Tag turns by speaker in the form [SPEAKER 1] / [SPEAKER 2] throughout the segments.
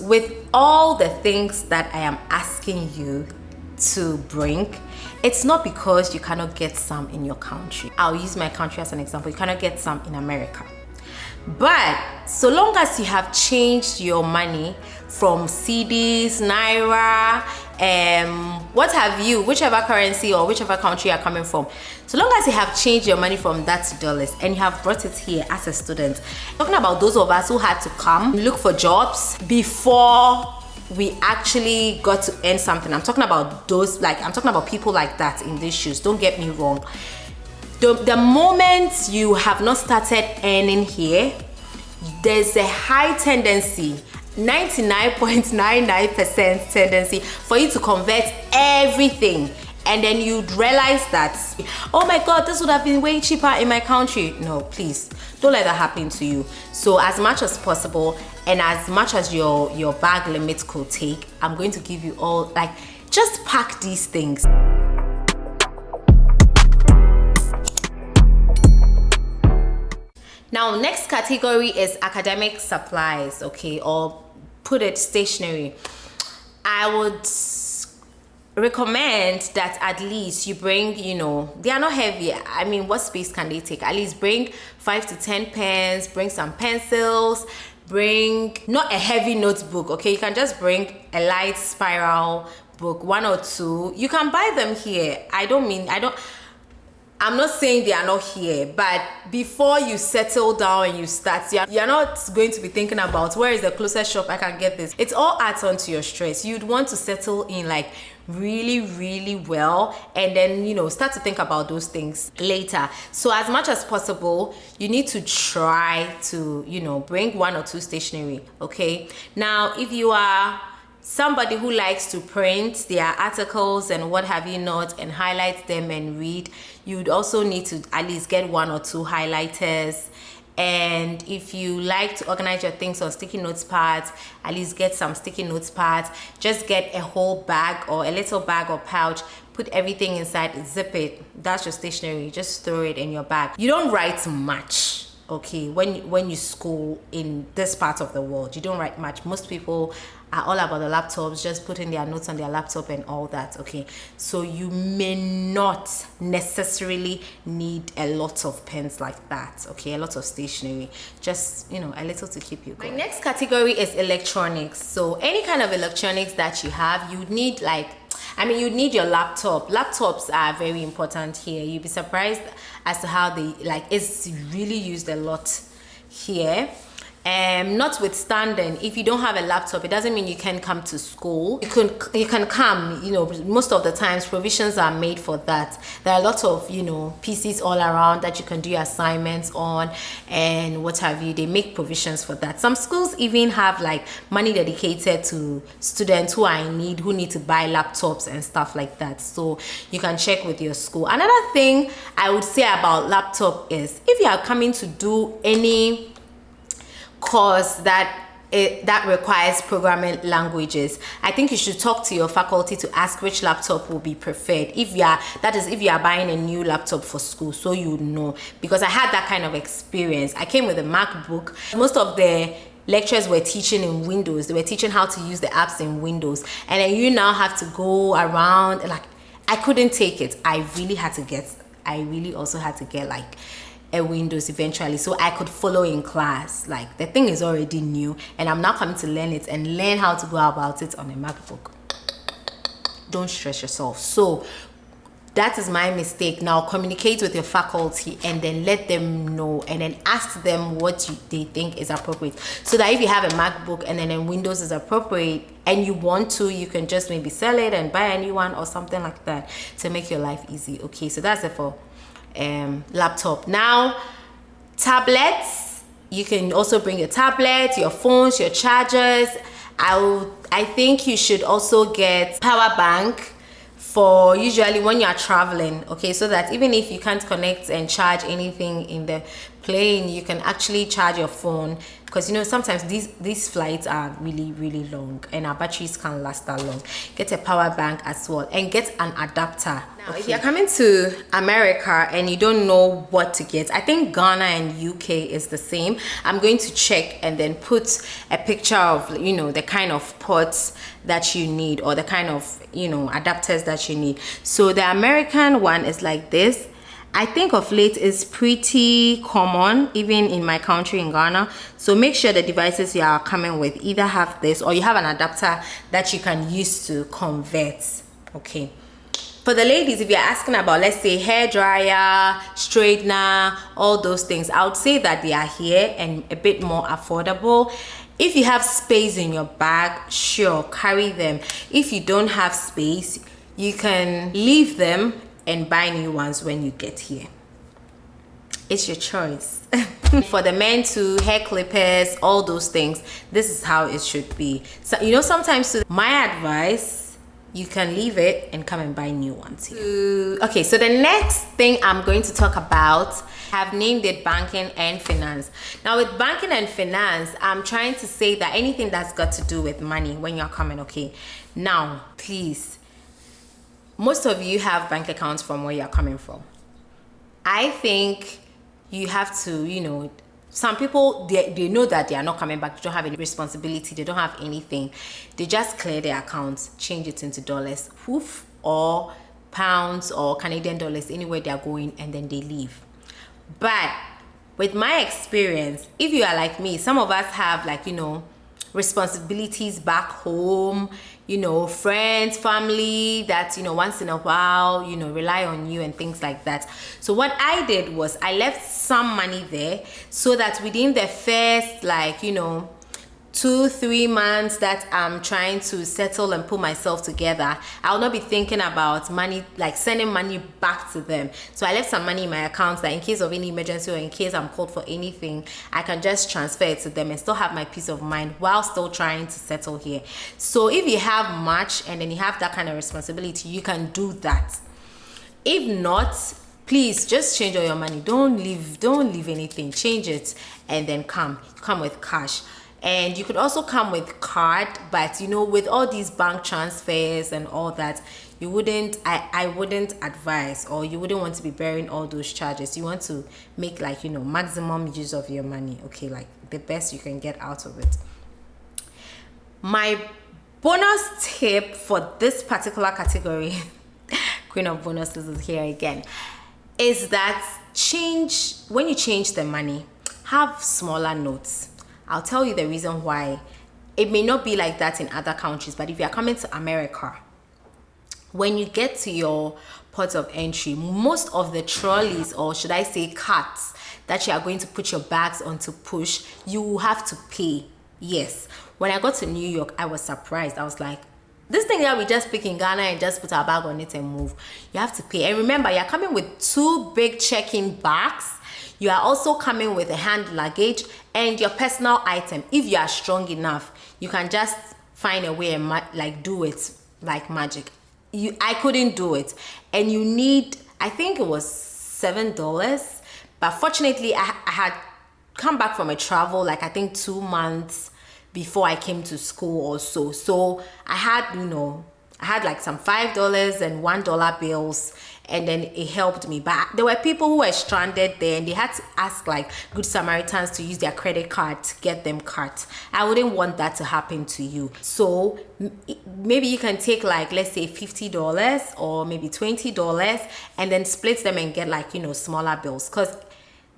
[SPEAKER 1] With all the things that I am asking you to bring, it's not because you cannot get some in your country. I'll use my country as an example. You cannot get some in America. But so long as you have changed your money from CDs, Naira, what have you, whichever currency or whichever country you're coming from, so long as you have changed your money from that to dollars and you have brought it here as a student, talking about those of us who had to come look for jobs before we actually got to earn something. I'm talking about those, like, I'm talking about people like that in these shoes. Don't get me wrong. The moment you have not started earning here, there's a high tendency, 99.99% tendency for you to convert everything, and then you'd realize that, oh my god, this would have been way cheaper in my country. No, please don't let that happen to you. So as much as possible and as much as your bag limit could take, I'm going to give you all, like, just pack these things. Now, next category is academic supplies, okay, or put it stationery. I would recommend that at least you bring, they are not heavy. I mean, what space can they take? At least bring 5 to 10 pens, bring some pencils, bring not a heavy notebook, okay? You can just bring a light spiral book, 1 or 2. You can buy them here. I'm not saying they are not here, but before you settle down and you start, you're not going to be thinking about where is the closest shop I can get this. It's all adds on to your stress. You'd want to settle in like really, really well, and then, start to think about those things later. So as much as possible, you need to try to, bring 1 or 2 stationery, okay? Now, if you are somebody who likes to print their articles and what have you not and highlight them and read, you'd also need to at least get 1 or 2 highlighters. And if you like to organize your things on sticky notes pads, at least get some sticky notes pads. Just get a whole bag or a little bag or pouch, put everything inside, zip it. That's your stationery. Just throw it in your bag. You don't write much, okay? When you school in this part of the world, you don't write much. Most people are all about the laptops, just putting their notes on their laptop and all that, okay? So you may not necessarily need a lot of pens like that, okay? A lot of stationery, just, a little to keep you going. My next category is electronics. So any kind of electronics that you have, you need you need your laptop. Laptops are very important here. You'll be surprised as to how it's really used a lot here. Notwithstanding, if you don't have a laptop, it doesn't mean you can come to school. You can come, most of the times provisions are made for that. There are a lot of, PCs all around that you can do your assignments on and what have you. They make provisions for that. Some schools even have money dedicated to students who are in need, who need to buy laptops and stuff like that. So you can check with your school. Another thing I would say about laptop is if you are coming to do any course that requires programming languages, I think you should talk to your faculty to ask which laptop will be preferred if you are buying a new laptop for school, so you know. Because I had that kind of experience. I came with a MacBook. Most of the lectures were teaching in Windows. They were teaching how to use the apps in Windows, and then you now have to go around. I couldn't take it. I really also had to get a Windows eventually, so I could follow in class. The thing is already new and I'm now coming to learn it and learn how to go about it on a MacBook. Don't stress yourself. So that is my mistake. Now communicate with your faculty and then let them know, and then ask them what they think is appropriate, so that if you have a MacBook and then Windows is appropriate and you want to, you can just maybe sell it and buy a new one or something like that to make your life easy. Okay, so that's it for laptop. Now, tablets. You can also bring your tablet, your phones, your chargers. I think you should also get power bank for usually when you are traveling, okay, so that even if you can't connect and charge anything in the plane, you can actually charge your phone because you know sometimes these flights are really long and our batteries can't last that long. Get a power bank as well, and get an adapter. Now, if you're coming to America and you don't know what to get, I think Ghana and UK is the same. I'm going to check and then put a picture of, you know, the kind of pots that you need, or the kind of, you know, adapters that you need. So the American one is like this. I think of late is pretty common even in my country, in Ghana. So make sure the devices you are coming with either have this, or you have an adapter that you can use to convert. Okay, for the ladies, if you're asking about, let's say, hair dryer, straightener, all those things, I would say that they are here and a bit more affordable. If you have space in your bag, sure, carry them. If you don't have space, you can leave them and buy new ones when you get here. It's your choice. For the men too, hair clippers, all those things, this is how it should be. So, you know, sometimes my advice, you can leave it and come and buy new ones here. Okay, so the next thing I'm going to talk about, I've named it banking and finance. Now with banking and finance, I'm trying to say that anything that's got to do with money when you're coming, okay? Now, please, most of you have bank accounts from where you're coming from. I think you have to, you know, some people, they know that they are not coming back, they don't have any responsibility, they don't have anything. They just clear their accounts, change it into dollars, poof, or pounds or Canadian dollars, anywhere they're going, and then they leave. But with my experience, if you are like me, some of us have, like, you know, responsibilities back home, you know, friends, family that, you know, once in a while, you know, rely on you and things like that. So what I did was I left some money there so that within the first, like, you know, 2-3 months that I'm trying to settle and put myself together, I'll not be thinking about money, like sending money back to them. So I left some money in my accounts that in case of any emergency or in case I'm called for anything, I can just transfer it to them and still have my peace of mind while still trying to settle here. So if you have much and then you have that kind of responsibility, you can do that. If not, please just change all your money. Don't leave anything. Change it and then come with cash. And you could also come with card, but you know, with all these bank transfers and all that, you wouldn't, I wouldn't advise, or you wouldn't want to be bearing all those charges. You want to make, like, you know, maximum use of your money, okay, like the best you can get out of it. My bonus tip for this particular category, queen of bonuses is here again, is that when you change the money, have smaller notes. I'll tell you the reason why. It may not be like that in other countries, but if you're coming to America, when you get to your port of entry, most of the trolleys, or should I say carts, that you are going to put your bags on to push, you will have to pay. Yes. When I got to New York, I was surprised. I was like, this thing that we just pick in Ghana and just put our bag on it and move, you have to pay. And remember, you're coming with 2 big check-in bags. You are also coming with a hand luggage and your personal item. If you are strong enough, you can just find a way and like do it like magic. I couldn't do it, and you need, I think it was $7, but fortunately I had come back from a travel, like I think 2 months before I came to school or so I had, you know, I had like some $5 and $1 bills, and then it helped me. But there were people who were stranded there and they had to ask like good Samaritans to use their credit card to get them cards. I wouldn't want that to happen to you. So maybe you can take like, let's say $50 or maybe $20 and then split them and get like, you know, smaller bills, because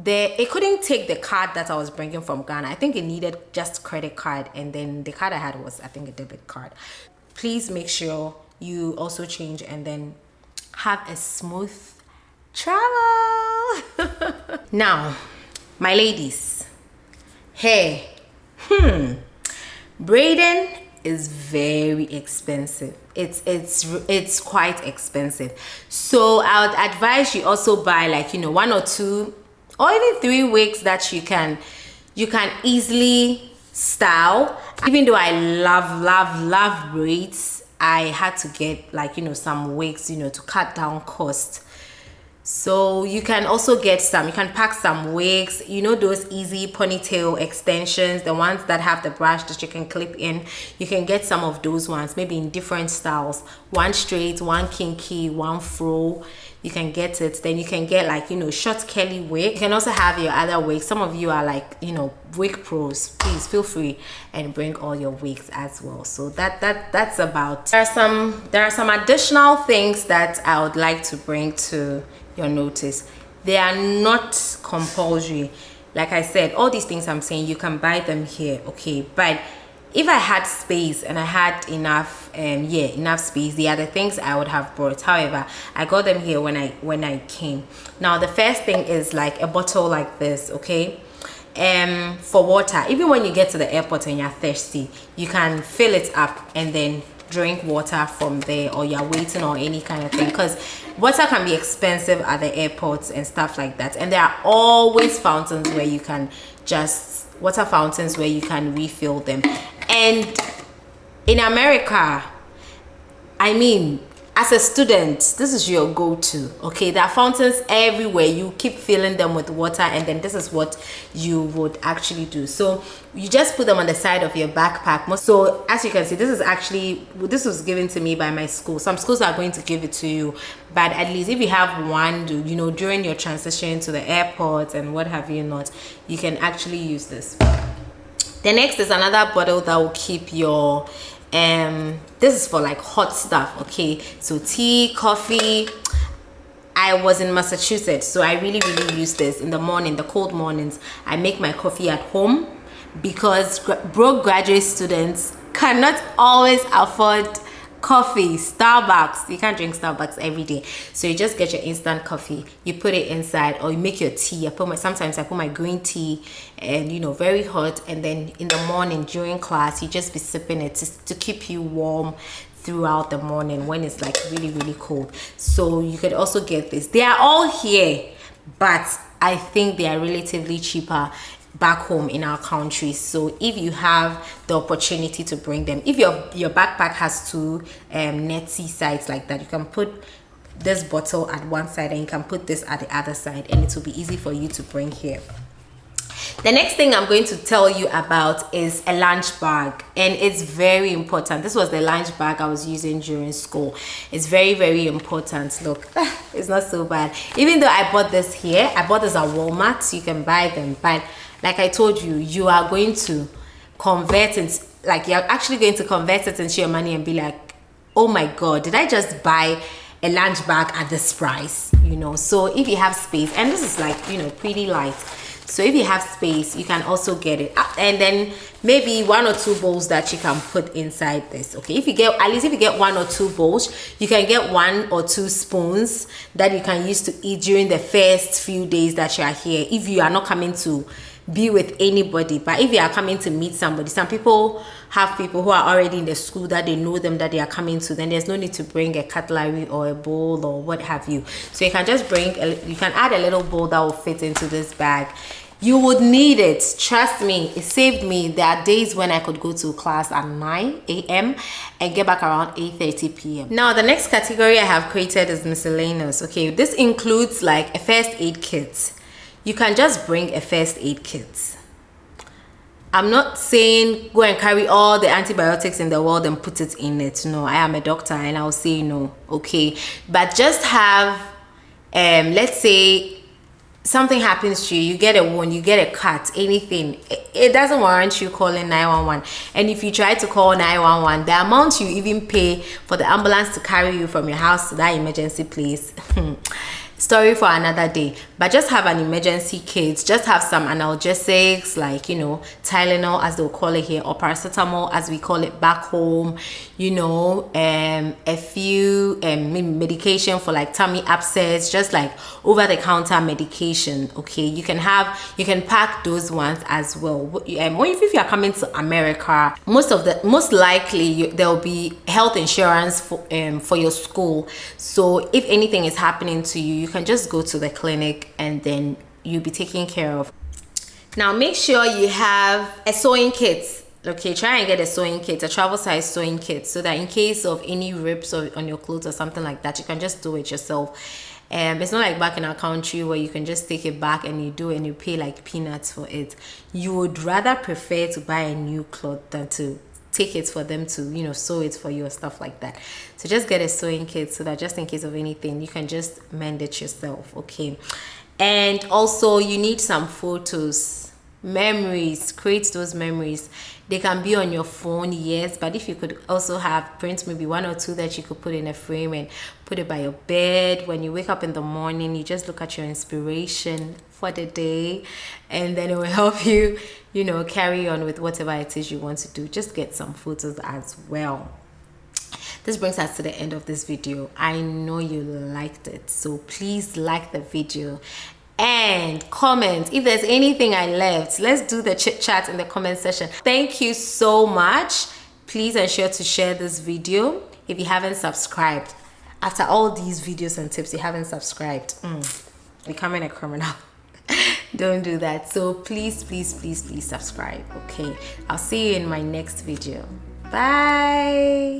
[SPEAKER 1] it couldn't take the card that I was bringing from Ghana. I think it needed just credit card, and then the card I had was, I think, a debit card. Please make sure you also change and then have a smooth travel. Now, my ladies, hair, braiding is very expensive. It's quite expensive. So I would advise you also buy like, you know, 1 or 2 or even 3 wigs that you can easily style. Even though I love braids, I had to get like, you know, some wigs, you know, to cut down cost. So you can also get some, you can pack some wigs, you know, those easy ponytail extensions, the ones that have the brush that you can clip in. You can get some of those ones, maybe in different styles, one straight, one kinky, one fro. You can get it. Then you can get, like, you know, short curly wig. You can also have your other wigs. Some of you are like, you know, wig pros. Please feel free and bring all your wigs as well. So that's about. There are some additional things that I would like to bring to your notice. They are not compulsory. Like I said, all these things I'm saying, you can buy them here, okay? But if I had space and I had enough enough space, the other things I would have brought. However, I got them here when I came. Now the first thing is like a bottle like this, okay? For water. Even when you get to the airport and you're thirsty, you can fill it up and then drink water from there, or you're waiting or any kind of thing, because water can be expensive at the airports and stuff like that. And there are always fountains where you can water fountains where you can refill them. And in America, I mean, as a student, this is your go-to, okay? There are fountains everywhere. You keep filling them with water, and then this is what you would actually do. So you just put them on the side of your backpack. So as you can see, this was given to me by my school. Some schools are going to give it to you, but at least if you have one, you know, during your transition to the airport and what have you not, you can actually use this. The next is another bottle that will keep your this is for like hot stuff, okay? So tea, coffee. I was in Massachusetts, so I really use this in the morning, the cold mornings. I make my coffee at home because broke graduate students cannot always afford coffee. Starbucks, you can't drink Starbucks every day, so you just get your instant coffee, you put it inside, or you make your tea. Sometimes I put my green tea, and you know, very hot, and then in the morning during class you just be sipping it to keep you warm throughout the morning when it's like really cold. So you could also get this. They are all here, but I think they are relatively cheaper back home in our country. So if you have the opportunity to bring them, if your backpack has two netty sides like that, you can put this bottle at one side and you can put this at the other side, and it will be easy for you to bring here. The next thing I'm going to tell you about is a lunch bag, and it's very important. This was the lunch bag I was using during school. It's very important. Look, it's not so bad. Even though I bought this here, I bought this at Walmart, so you can buy them, but like I told you, you are going to convert it, like you're actually going to convert it into your money and be like, oh my god, did I just buy a lunch bag at this price? You know, so if you have space, and this is like, you know, pretty light, so if you have space, you can also get it. And then maybe 1 or 2 bowls that you can put inside this, okay? If you get, at least if you get 1 or 2 bowls, you can get 1 or 2 spoons that you can use to eat during the first few days that you are here, if you are not coming to be with anybody. But if you are coming to meet somebody, some people have people who are already in the school that they know them, that they are coming to, then there's no need to bring a cutlery or a bowl or what have you. So you can just bring you can add a little bowl that will fit into this bag. You would need it, trust me. It saved me. There are days when I could go to class at 9 a.m. and get back around 8:30 p.m. Now the next category I have created is miscellaneous. Okay, this includes like a first aid kit. You can just bring a first aid kit. I'm not saying go and carry all the antibiotics in the world and put it in it. No, I am a doctor and I'll say no, okay? But just have, let's say something happens to you, you get a wound, you get a cut, anything, it doesn't warrant you calling 911. And if you try to call 911, the amount you even pay for the ambulance to carry you from your house to that emergency place, story for another day. But just have an emergency kit, just have some analgesics, like, you know, Tylenol as they'll call it here, or paracetamol as we call it back home, you know, a few medication for like tummy upsets, just like over-the-counter medication. Okay, you can pack those ones as well. If you are coming to America, most likely there'll be health insurance for your school. So if anything is happening to you, you can just go to the clinic and then you'll be taken care of. Now make sure you have a sewing kit. Okay, try and get a sewing kit, a travel size sewing kit, so that in case of any rips on your clothes or something like that, you can just do it yourself. It's not like back in our country where you can just take it back and you pay like peanuts for it. You would rather prefer to buy a new cloth than to take it for them to, you know, sew it for you or stuff like that. So just get a sewing kit so that just in case of anything, you can just mend it yourself. Okay. And also you need some photos, memories. Create those memories. They can be on your phone, yes, but if you could also have print maybe 1 or 2 that you could put in a frame and put it by your bed. When you wake up in the morning, you just look at your inspiration for the day, and then it will help you, you know, carry on with whatever it is you want to do. Just get some photos as well. This brings us to the end of this video. I know you liked it, so please like the video and comment if there's anything I left. Let's do the chit chat in the comment section. Thank you so much. Please ensure to share this video. If you haven't subscribed, after all these videos and tips, you haven't subscribed, becoming a criminal. Don't do that. So please, please, please, please subscribe. Okay, I'll see you in my next video. Bye.